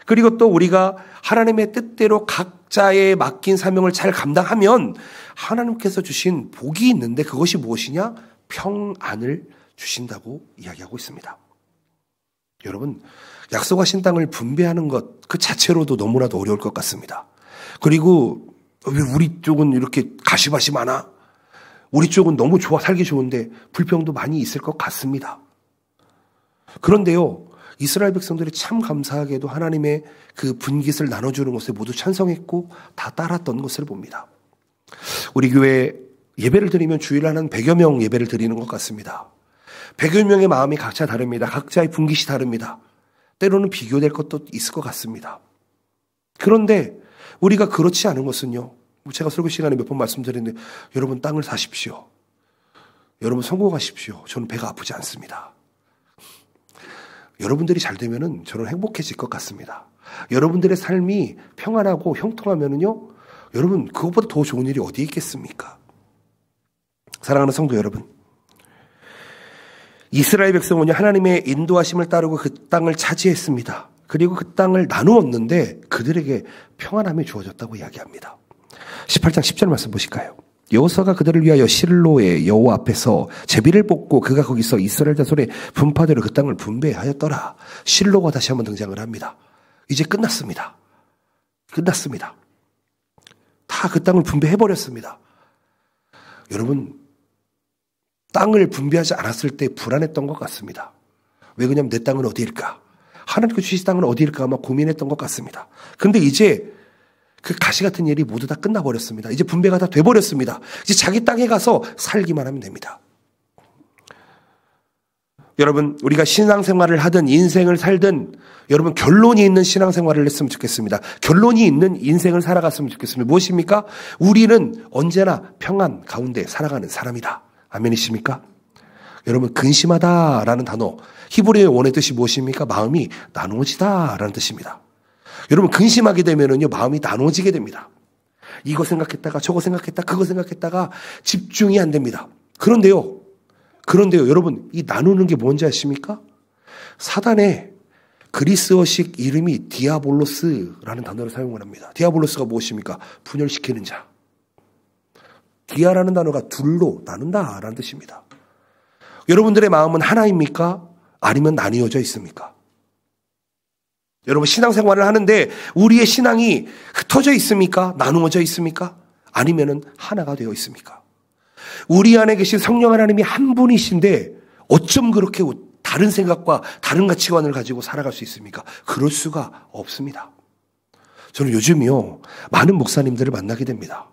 그리고 또 우리가 하나님의 뜻대로 각자의 맡긴 사명을 잘 감당하면 하나님께서 주신 복이 있는데 그것이 무엇이냐? 평안을 주신다고 이야기하고 있습니다. 여러분, 약속하신 땅을 분배하는 것 그 자체로도 너무나도 어려울 것 같습니다. 그리고 왜 우리 쪽은 이렇게 가시밭이 많아? 우리 쪽은 너무 좋아, 살기 좋은데 불평도 많이 있을 것 같습니다. 그런데요, 이스라엘 백성들이 참 감사하게도 하나님의 그 분깃을 나눠주는 것에 모두 찬성했고 다 따랐던 것을 봅니다. 우리 교회 예배를 드리면 주일에 한 100여 명 예배를 드리는 것 같습니다. 100여 명의 마음이 각자 다릅니다. 각자의 분깃이 다릅니다. 때로는 비교될 것도 있을 것 같습니다. 그런데 우리가 그렇지 않은 것은요, 제가 설교 시간에 몇 번 말씀드렸는데 여러분 땅을 사십시오. 여러분 성공하십시오. 저는 배가 아프지 않습니다. 여러분들이 잘 되면은 저는 행복해질 것 같습니다. 여러분들의 삶이 평안하고 형통하면은요, 여러분 그것보다 더 좋은 일이 어디에 있겠습니까? 사랑하는 성도 여러분, 이스라엘 백성은요 하나님의 인도하심을 따르고 그 땅을 차지했습니다. 그리고 그 땅을 나누었는데 그들에게 평안함이 주어졌다고 이야기합니다. 18장 10절 말씀 보실까요? 여호수아가 그들을 위하여 실로의 여호와 앞에서 제비를 뽑고 그가 거기서 이스라엘 자손의 분파대로 그 땅을 분배하였더라. 실로가 다시 한번 등장을 합니다. 이제 끝났습니다. 끝났습니다. 다 그 땅을 분배해버렸습니다. 여러분, 땅을 분배하지 않았을 때 불안했던 것 같습니다. 왜 그러냐면 내 땅은 어디일까? 하나님께서 주신 땅은 어디일까? 아마 고민했던 것 같습니다. 그런데 이제 그 가시 같은 일이 모두 다 끝나버렸습니다. 이제 분배가 다 돼버렸습니다. 이제 자기 땅에 가서 살기만 하면 됩니다. 여러분, 우리가 신앙생활을 하든 인생을 살든 여러분 결론이 있는 신앙생활을 했으면 좋겠습니다. 결론이 있는 인생을 살아갔으면 좋겠습니다. 무엇입니까? 우리는 언제나 평안 가운데 살아가는 사람이다. 아멘이십니까? 여러분, 근심하다라는 단어, 히브리어의 원의 뜻이 무엇입니까? 마음이 나누어지다라는 뜻입니다. 여러분, 근심하게 되면은요, 마음이 나누어지게 됩니다. 이거 생각했다가 저거 생각했다, 그거 생각했다가 집중이 안 됩니다. 그런데요, 여러분, 이 나누는 게 뭔지 아십니까? 사단의 그리스어식 이름이 디아볼로스라는 단어를 사용을 합니다. 디아볼로스가 무엇입니까? 분열시키는 자. 디아라는 단어가 둘로 나눈다라는 뜻입니다. 여러분들의 마음은 하나입니까? 아니면 나뉘어져 있습니까? 여러분, 신앙생활을 하는데 우리의 신앙이 흩어져 있습니까? 나누어져 있습니까? 아니면은 하나가 되어 있습니까? 우리 안에 계신 성령 하나님이 한 분이신데 어쩜 그렇게 다른 생각과 다른 가치관을 가지고 살아갈 수 있습니까? 그럴 수가 없습니다. 저는 요즘요, 많은 목사님들을 만나게 됩니다.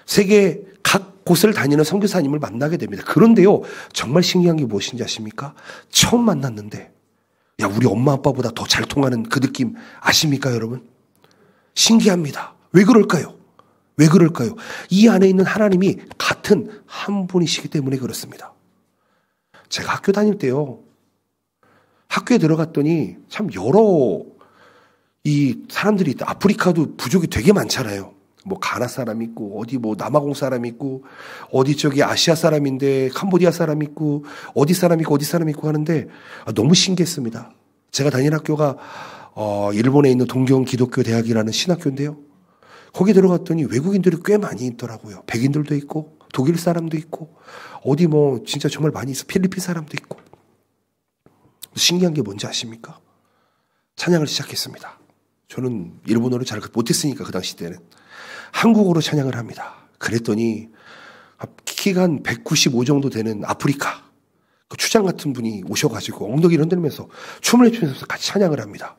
세계 각 곳을 다니는 선교사님을 만나게 됩니다. 그런데요, 정말 신기한 게 무엇인지 아십니까? 처음 만났는데 야, 우리 엄마 아빠보다 더 잘 통하는 그 느낌 아십니까, 여러분? 신기합니다. 왜 그럴까요? 왜 그럴까요? 이 안에 있는 하나님이 같은 한 분이시기 때문에 그렇습니다. 제가 학교 다닐 때요, 학교에 들어갔더니 참 여러 이 사람들이 있다. 아프리카도 부족이 되게 많잖아요. 뭐 가나 사람 있고 어디 뭐 남아공 사람 있고 어디 저기 아시아 사람인데 캄보디아 사람 있고 어디 사람 있고 어디 사람 있고 하는데 너무 신기했습니다. 제가 다닌 학교가 일본에 있는 동경 기독교 대학이라는 신학교인데요. 거기 들어갔더니 외국인들이 꽤 많이 있더라고요. 백인들도 있고 독일 사람도 있고 어디 뭐 진짜 정말 많이 있어. 필리핀 사람도 있고. 신기한 게 뭔지 아십니까? 찬양을 시작했습니다. 저는 일본어를 잘 못했으니까 그 당시 때는 한국어로 찬양을 합니다. 그랬더니 키가 한 195 정도 되는 아프리카 그 추장 같은 분이 오셔가지고 엉덩이를 흔들면서 춤을 추면서 같이 찬양을 합니다.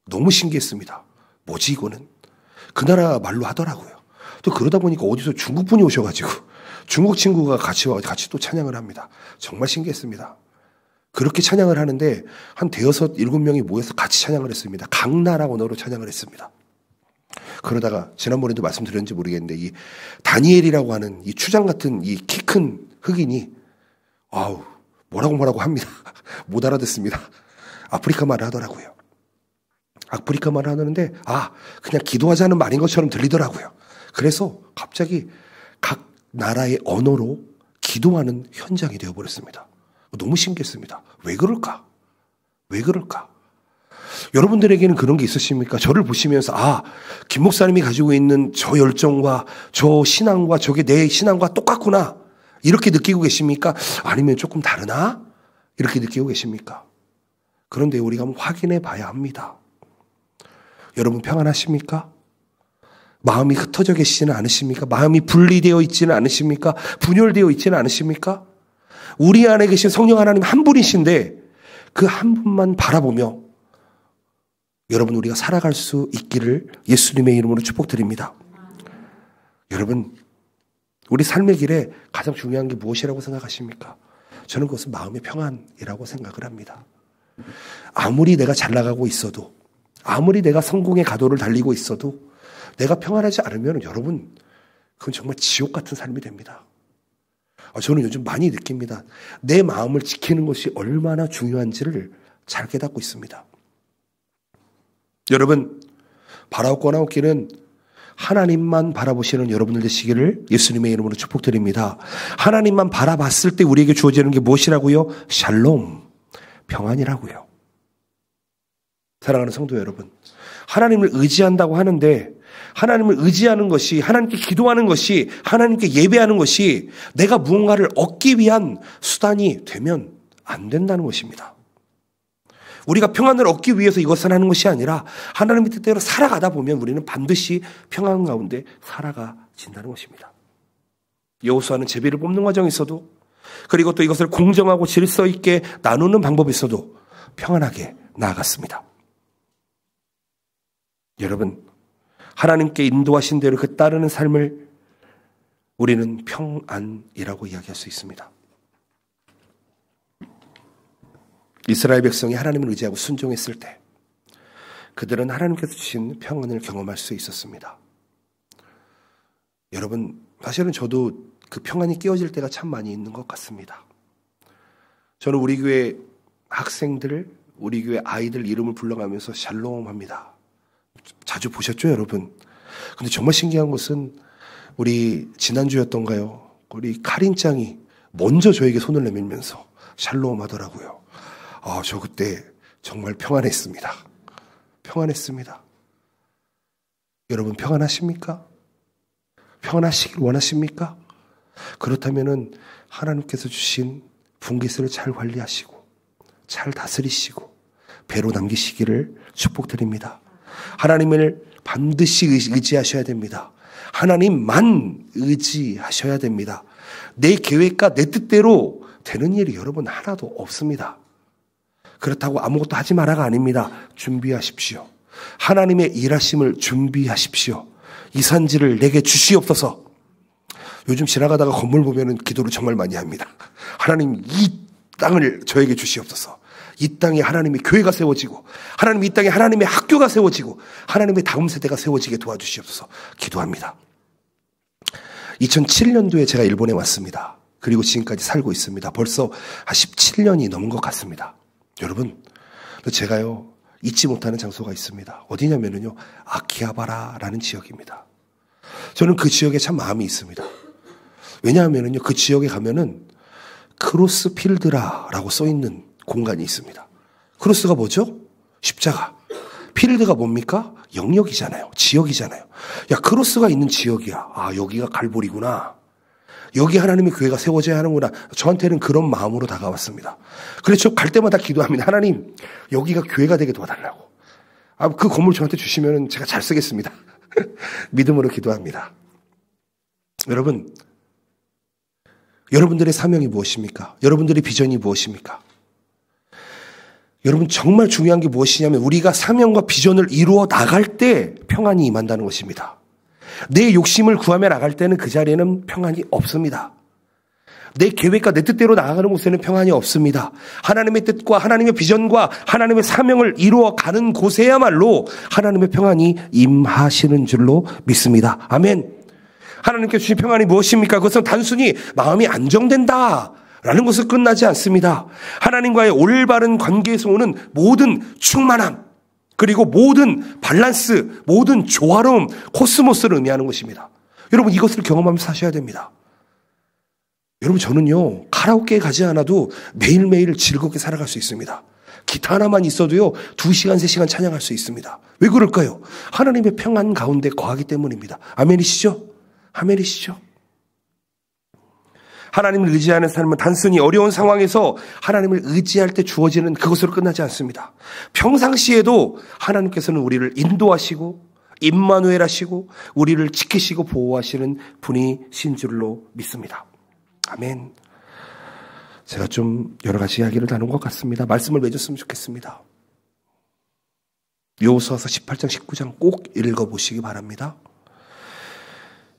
너무 신기했습니다. 뭐지 이거는? 그 나라 말로 하더라고요. 또 그러다 보니까 어디서 중국 분이 오셔가지고 중국 친구가 같이 또 찬양을 합니다. 정말 신기했습니다. 그렇게 찬양을 하는데 한 6-7명이 모여서 같이 찬양을 했습니다. 각 나라 언어로 찬양을 했습니다. 그러다가 지난번에도 말씀드렸는지 모르겠는데 이 다니엘이라고 하는 이 추장 같은 이 키 큰 흑인이 뭐라고 합니다. 못 알아듣습니다. 아프리카 말을 하더라고요. 아프리카 말을 하는데 그냥 기도하자는 말인 것처럼 들리더라고요. 그래서 갑자기 각 나라의 언어로 기도하는 현장이 되어버렸습니다. 너무 신기했습니다. 왜 그럴까? 왜 그럴까? 여러분들에게는 그런 게 있으십니까? 저를 보시면서 김 목사님이 가지고 있는 저 열정과 저 신앙과 저게 내 신앙과 똑같구나 이렇게 느끼고 계십니까? 아니면 조금 다르나? 이렇게 느끼고 계십니까? 그런데 우리가 한번 확인해 봐야 합니다. 여러분 평안하십니까? 마음이 흩어져 계시지는 않으십니까? 마음이 분리되어 있지는 않으십니까? 분열되어 있지는 않으십니까? 우리 안에 계신 성령 하나님 한 분이신데 그 한 분만 바라보며 여러분 우리가 살아갈 수 있기를 예수님의 이름으로 축복드립니다. 여러분 우리 삶의 길에 가장 중요한 게 무엇이라고 생각하십니까? 저는 그것은 마음의 평안이라고 생각을 합니다. 아무리 내가 잘 나가고 있어도 아무리 내가 성공의 가도를 달리고 있어도 내가 평안하지 않으면 여러분 그건 정말 지옥 같은 삶이 됩니다. 저는 요즘 많이 느낍니다. 내 마음을 지키는 것이 얼마나 중요한지를 잘 깨닫고 있습니다. 여러분 바라옵고 나옵기는 하나님만 바라보시는 여러분들 되시기를 예수님의 이름으로 축복드립니다. 하나님만 바라봤을 때 우리에게 주어지는 게 무엇이라고요? 샬롬, 평안이라고요. 사랑하는 성도 여러분, 하나님을 의지한다고 하는데 하나님을 의지하는 것이, 하나님께 기도하는 것이, 하나님께 예배하는 것이 내가 무언가를 얻기 위한 수단이 되면 안 된다는 것입니다. 우리가 평안을 얻기 위해서 이것을 하는 것이 아니라 하나님의 뜻대로 살아가다 보면 우리는 반드시 평안 가운데 살아가진다는 것입니다. 여호수아는 제비를 뽑는 과정에 있어도, 그리고 또 이것을 공정하고 질서 있게 나누는 방법에 있어도 평안하게 나아갔습니다. 여러분, 하나님께 인도하신 대로 그 따르는 삶을 우리는 평안이라고 이야기할 수 있습니다. 이스라엘 백성이 하나님을 의지하고 순종했을 때 그들은 하나님께서 주신 평안을 경험할 수 있었습니다. 여러분, 사실은 저도 그 평안이 끼어질 때가 참 많이 있는 것 같습니다. 저는 우리 교회 학생들, 우리 교회 아이들 이름을 불러가면서 샬롬 합니다. 자주 보셨죠, 여러분? 근데 정말 신기한 것은 우리 지난주였던가요? 우리 카린짱이 먼저 저에게 손을 내밀면서 샬롬 하더라고요. 저 그때 정말 평안했습니다. 평안했습니다. 여러분 평안하십니까? 평안하시길 원하십니까? 그렇다면은 하나님께서 주신 분깃을 잘 관리하시고 잘 다스리시고 배로 남기시기를 축복드립니다. 하나님을 반드시 의지하셔야 됩니다. 하나님만 의지하셔야 됩니다. 내 계획과 내 뜻대로 되는 일이 여러분 하나도 없습니다. 그렇다고 아무것도 하지 마라가 아닙니다. 준비하십시오. 하나님의 일하심을 준비하십시오. 이 산지를 내게 주시옵소서. 요즘 지나가다가 건물 보면은 기도를 정말 많이 합니다. 하나님 이 땅을 저에게 주시옵소서. 이 땅에 하나님의 교회가 세워지고 하나님 이 땅에 하나님의 학교가 세워지고 하나님의 다음 세대가 세워지게 도와주시옵소서 기도합니다. 2007년도에 제가 일본에 왔습니다. 그리고 지금까지 살고 있습니다. 벌써 한 17년이 넘은 것 같습니다. 여러분, 제가요 잊지 못하는 장소가 있습니다. 어디냐면요 아키하바라라는 지역입니다. 저는 그 지역에 참 마음이 있습니다. 왜냐하면요 그 지역에 가면은 크로스필드라라고 써 있는 공간이 있습니다. 크로스가 뭐죠? 십자가. 필드가 뭡니까? 영역이잖아요. 지역이잖아요. 야, 크로스가 있는 지역이야. 여기가 갈보리구나. 여기 하나님의 교회가 세워져야 하는구나. 저한테는 그런 마음으로 다가왔습니다. 그래서 갈 때마다 기도합니다. 하나님, 여기가 교회가 되게 도와달라고. 그 건물 저한테 주시면 제가 잘 쓰겠습니다. 믿음으로 기도합니다. 여러분, 여러분들의 사명이 무엇입니까? 여러분들의 비전이 무엇입니까? 여러분 정말 중요한 게 무엇이냐면 우리가 사명과 비전을 이루어 나갈 때 평안이 임한다는 것입니다. 내 욕심을 구하며 나갈 때는 그 자리에는 평안이 없습니다. 내 계획과 내 뜻대로 나아가는 곳에는 평안이 없습니다. 하나님의 뜻과 하나님의 비전과 하나님의 사명을 이루어 가는 곳에야말로 하나님의 평안이 임하시는 줄로 믿습니다. 아멘. 하나님께 주신 평안이 무엇입니까? 그것은 단순히 마음이 안정된다 라는 것을 끝나지 않습니다. 하나님과의 올바른 관계에서 오는 모든 충만함, 그리고 모든 밸런스, 모든 조화로움, 코스모스를 의미하는 것입니다. 여러분 이것을 경험하면서 사셔야 됩니다. 여러분 저는요 카라오케에 가지 않아도 매일매일 즐겁게 살아갈 수 있습니다. 기타 하나만 있어도요 2시간 3시간 찬양할 수 있습니다. 왜 그럴까요? 하나님의 평안 가운데 거하기 때문입니다. 아멘이시죠? 아멘이시죠? 하나님을 의지하는 삶은 단순히 어려운 상황에서 하나님을 의지할 때 주어지는 그것으로 끝나지 않습니다. 평상시에도 하나님께서는 우리를 인도하시고 임마누엘 하시고 우리를 지키시고 보호하시는 분이신 줄로 믿습니다. 아멘. 제가 좀 여러 가지 이야기를 나눈 것 같습니다. 말씀을 맺었으면 좋겠습니다. 여호수아서 18장 19장 꼭 읽어보시기 바랍니다.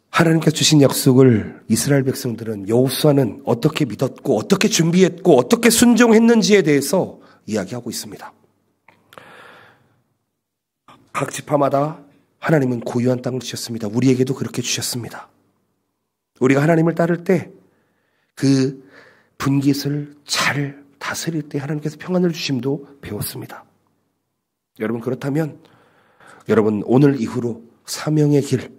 하나님께서 주신 약속을 이스라엘 백성들은 여호수아는 어떻게 믿었고 어떻게 준비했고 어떻게 순종했는지에 대해서 이야기하고 있습니다. 각 지파마다 하나님은 고유한 땅을 주셨습니다. 우리에게도 그렇게 주셨습니다. 우리가 하나님을 따를 때 그 분깃을 잘 다스릴 때 하나님께서 평안을 주심도 배웠습니다. 여러분 그렇다면 여러분 오늘 이후로 사명의 길,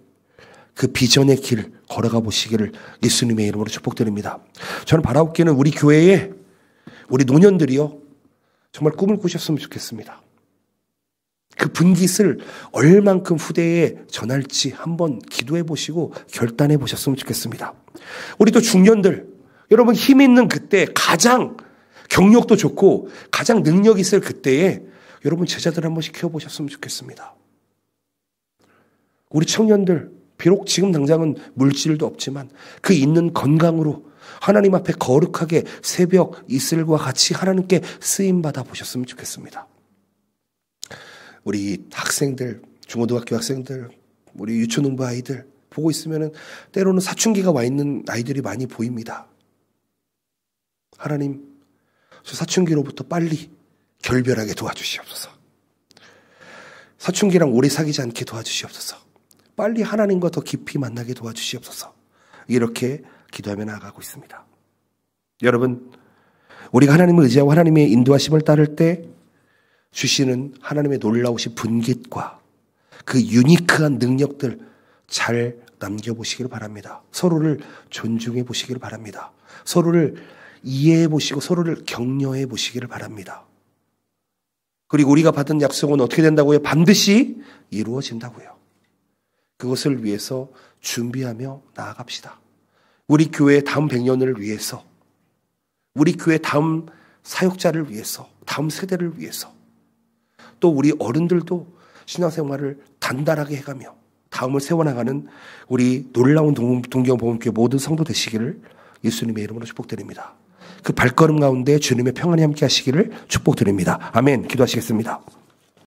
그 비전의 길 걸어가 보시기를 예수님의 이름으로 축복드립니다. 저는 바라옵기는 우리 교회에 우리 노년들이요 정말 꿈을 꾸셨으면 좋겠습니다. 그 분깃을 얼만큼 후대에 전할지 한번 기도해 보시고 결단해 보셨으면 좋겠습니다. 우리 또 중년들 여러분 힘 있는 그때 가장 경력도 좋고 가장 능력 있을 그때에 여러분 제자들 한 번씩 키워보셨으면 좋겠습니다. 우리 청년들 비록 지금 당장은 물질도 없지만 그 있는 건강으로 하나님 앞에 거룩하게 새벽 이슬과 같이 하나님께 쓰임받아 보셨으면 좋겠습니다. 우리 학생들, 중고등학교 학생들, 우리 유초농부 아이들 보고 있으면 때로는 사춘기가 와 있는 아이들이 많이 보입니다. 하나님, 저 사춘기로부터 빨리 결별하게 도와주시옵소서. 사춘기랑 오래 사귀지 않게 도와주시옵소서. 빨리 하나님과 더 깊이 만나게 도와주시옵소서. 이렇게 기도하며 나아가고 있습니다. 여러분, 우리가 하나님을 의지하고 하나님의 인도하심을 따를 때 주시는 하나님의 놀라우신 분깃과 그 유니크한 능력들 잘 남겨보시기를 바랍니다. 서로를 존중해 보시기를 바랍니다. 서로를 이해해 보시고 서로를 격려해 보시기를 바랍니다. 그리고 우리가 받은 약속은 어떻게 된다고요? 반드시 이루어진다고요. 그것을 위해서 준비하며 나아갑시다. 우리 교회의 다음 100년을 위해서, 우리 교회 다음 사역자를 위해서, 다음 세대를 위해서, 또 우리 어른들도 신앙생활을 단단하게 해가며 다음을 세워나가는 우리 놀라운 동경복음교회 모든 성도 되시기를 예수님의 이름으로 축복드립니다. 그 발걸음 가운데 주님의 평안이 함께 하시기를 축복드립니다. 아멘. 기도하시겠습니다.